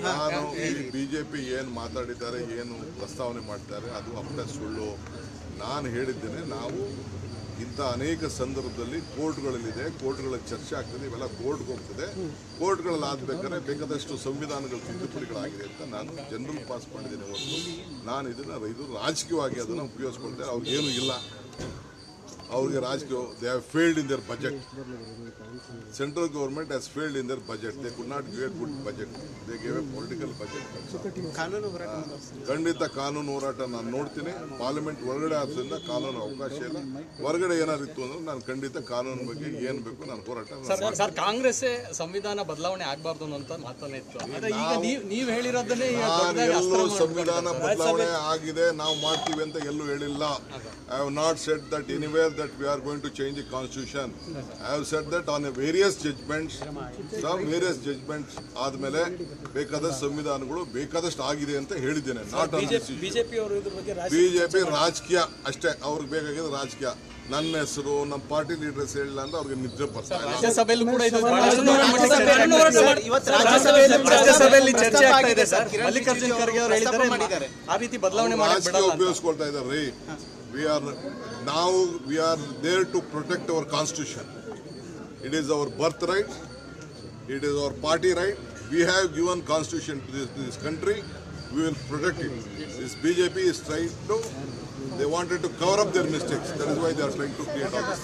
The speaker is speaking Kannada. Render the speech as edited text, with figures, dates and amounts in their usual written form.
ನಾನು ಬಿಜೆಪಿ ಏನು ಮಾತಾಡಿದ್ದಾರೆ, ಏನು ಪ್ರಸ್ತಾವನೆ ಮಾಡ್ತಾರೆ ಅದು ಅಪ್ಪಟ ಸುಳ್ಳು. ನಾನು ಹೇಳಿದ್ದೇನೆ, ನಾವು ಇಂಥ ಅನೇಕ ಸಂದರ್ಭದಲ್ಲಿ ಕೋರ್ಟ್ಗಳಲ್ಲಿದೆ, ಕೋರ್ಟ್ಗಳಲ್ಲಿ ಚರ್ಚೆ ಆಗ್ತದೆ, ಇವೆಲ್ಲ ಕೋರ್ಟ್ಗೆ ಹೋಗ್ತದೆ. ಕೋರ್ಟ್ಗಳಲ್ಲಿ ಆಗಬೇಕಾದ್ರೆ ಬೇಕಾದಷ್ಟು ಸಂವಿಧಾನಗಳ ತಿದ್ದುಪಡಿಗಳಾಗಿದೆ ಅಂತ ನಾನು ಜನರಲ್ ಪಾಸ್ ಮಾಡಿದ್ದೇನೆ ಹೊರತು ನಾನು ಇದು ರಾಜಕೀಯವಾಗಿ ಅದನ್ನು ಉಪಯೋಗಿಸ್ಕೊಳ್ತೇನೆ. ಅವ್ರಿಗೇನು ಇಲ್ಲ, ಅವ್ರಿಗೆ ರಾಜಕೀಯ they have failed in their budget. Central government has failed in their budget. They could not give A good budget, they give A political budget. ಖಂಡಿತ ಕಾನೂನು ಹೋರಾಟ ನಾನು ನೋಡ್ತೀನಿ. ಪಾರ್ಲಿಮೆಂಟ್ ಒಳಗಡೆ ಆದ್ರಿಂದ ಕಾನೂನು ಅವಕಾಶ ಇಲ್ಲ. ಹೊರಗಡೆ ಏನಾರು ಇತ್ತು ಅಂದ್ರೆ ನಾನು ಖಂಡಿತ ಕಾನೂನು ಬಗ್ಗೆ ಏನು ಬೇಕು ನಾನು ಹೋರಾಟ. ಸರ್, ಕಾಂಗ್ರೆಸ್ ಸಂವಿಧಾನ ಬದಲಾವಣೆ ಆಗಬಾರ್ದು ಅಂತ ಮಾತನ್ನ ಇತ್ತು. ಈಗ ನೀವು ಹೇಳಿರೋದನ್ನೇ ಎಲ್ಲೂ ಸಂವಿಧಾನ ಬದಲಾವಣೆ ಆಗಿದೆ, ನಾವು ಮಾಡ್ತೀವಿ ಅಂತ ಎಲ್ಲೂ ಹೇಳಿಲ್ಲ. I have not said that anywhere that we are going to change the constitution. I have said that on a various judgments, ಆದ್ಮೇಲೆ ಬೇಕಾದ ಸಂವಿಧಾನಗಳು ಬೇಕಾದಷ್ಟು ಆಗಿದೆ ಅಂತ ಹೇಳಿದ್ದೇನೆ. ನಾಟ್ ಬಿಜೆಪಿ ರಾಜಕೀಯ ಅಷ್ಟೇ, ಅವ್ರಿಗೆ ಬೇಕಾಗಿದ್ದು ರಾಜಕೀಯ. ನನ್ನ ಹೆಸರು ನಮ್ಮ ಪಾರ್ಟಿ ಲೀಡರ್ಸ್ ಹೇಳಿಲ್ಲ ಅಂದ್ರೆ ಅವ್ರಿಗೆ ನಿದ್ರೆ ಬರ್ತಾರೆ. ರಾಜ್ಯಸಭೆಯಲ್ಲಿ ಮಲ್ಲಿಕಾರ್ಜುನ್ ಖರ್ಗೆ ಅವರು ಹೇಳಿದ್ದಾರೆ ಆ ರೀತಿ ಬದಲಾವಣೆ ಉಪಯೋಗಿಸ್ಕೊಳ್ತಾ ಇದ್ದಾರೆ. We are there to protect our constitution. It is our birthright. It is our party right. We have given constitution to this country. We will protect it. This BJP is trying to, they wanted to cover up their mistakes. That is why they are trying to create all this.